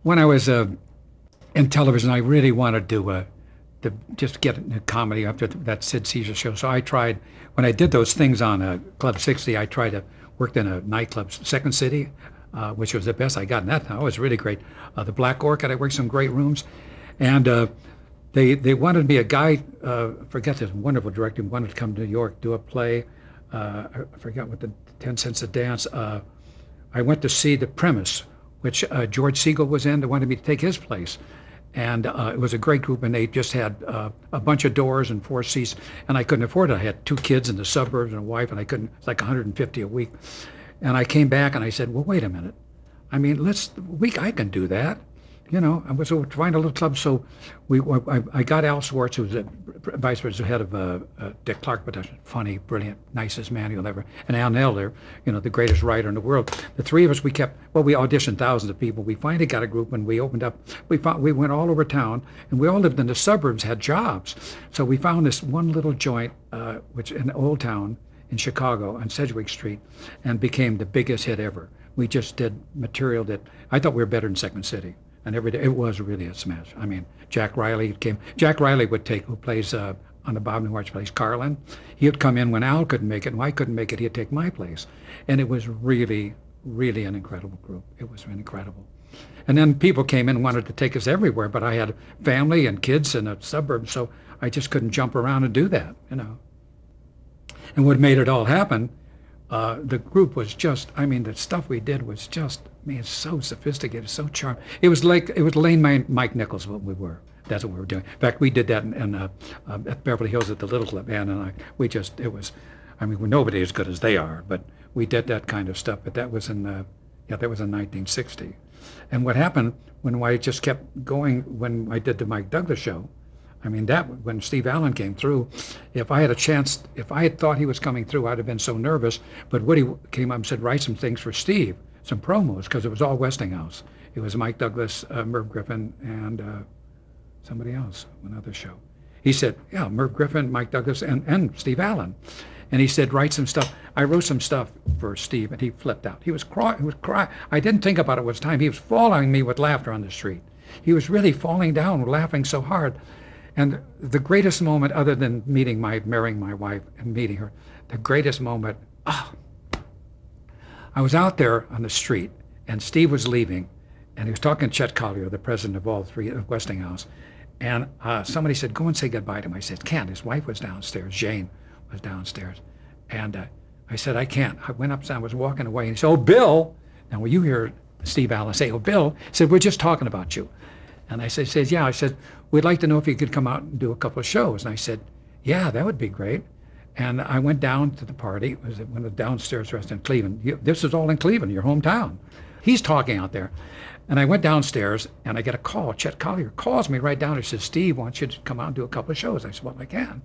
When I was in television, I really wanted to just get into comedy after that Sid Caesar show. So I tried, when I did those things on Club 60, I tried to work in a nightclub, Second City, which was the best I got in that. It was really great. The Black Orchid, I worked some great rooms. And they wanted me, a guy, forget this wonderful director, wanted to come to New York, do a play. I forgot what the 10 Cents a Dance. I went to see the premise, which George Segal was in. They wanted me to take his place. And it was a great group, and they just had a bunch of doors and 4 seats, and I couldn't afford it. I had 2 kids in the suburbs and a wife, and I couldn't, it's like 150 a week. And I came back and I said, well, wait a minute. I mean, I can do that. You know, I was trying a little club, so I got Al Swartz, who was the vice president, head of Dick Clark Production, funny, brilliant, nicest man you'll ever, and Al Nelder, you know, the greatest writer in the world. The 3 of us, we auditioned thousands of people. We finally got a group, and we opened up. We went all over town, and we all lived in the suburbs, had jobs. So we found this one little joint, which in Old Town in Chicago on Sedgwick Street, and became the biggest hit ever. We just did material that I thought we were better than Second City. And every day, it was really a smash. I mean, Jack Riley came. Jack Riley would take, who plays on the Bob Newhart plays Carlin. He would come in when Al couldn't make it, and I couldn't make it. He'd take my place, and it was really, really an incredible group. It was incredible. And then people came in and wanted to take us everywhere, but I had family and kids in a suburb, so I just couldn't jump around and do that, you know. And what made it all happen, the group was just, I mean, the stuff we did was just, man, so sophisticated, so charming. It was Lane Mike Nichols, what we were. That's what we were doing. In fact, we did that at Beverly Hills at the Little Club, Ann and I. It was, I mean, we're nobody as good as they are, but we did that kind of stuff. But that was in 1960. And what happened when I just kept going, when I did the Mike Douglas show, I mean, when Steve Allen came through, if I had a chance, if I had thought he was coming through, I'd have been so nervous. But Woody came up and said, write some things for Steve, some promos, because it was all Westinghouse. It was Mike Douglas, Merv Griffin, and somebody else, another show. He said, yeah, Merv Griffin, Mike Douglas, and Steve Allen. And he said, write some stuff. I wrote some stuff for Steve, and he flipped out. He was crying. I didn't think about it was time. He was following me with laughter on the street. He was really falling down, laughing so hard. And the greatest moment, other than marrying my wife and meeting her, the greatest moment, I was out there on the street, and Steve was leaving, and he was talking to Chet Collier, the president of all 3 of Westinghouse, and somebody said, go and say goodbye to him. I said, can't. His wife was downstairs. Jane was downstairs. And I said, I can't. I went upstairs, I was walking away, and he said, oh, Bill. Now, when you hear Steve Allen say, oh, Bill, he said, we're just talking about you. And I said, yeah. I said, we'd like to know if you could come out and do a couple of shows. And I said, yeah, that would be great. And I went down to the party. It was at one of the downstairs restaurants in Cleveland. This is all in Cleveland, your hometown. He's talking out there. And I went downstairs, and I get a call. Chet Collier calls me right down and says, Steve wants you to come out and do a couple of shows. I said, well, I can.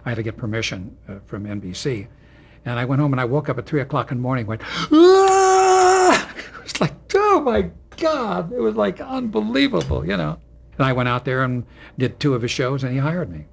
I had to get permission from NBC. And I went home, and I woke up at 3 o'clock in the morning and went, ah! It was like, oh, my God. It was like unbelievable, you know. And I went out there and did 2 of his shows, and he hired me.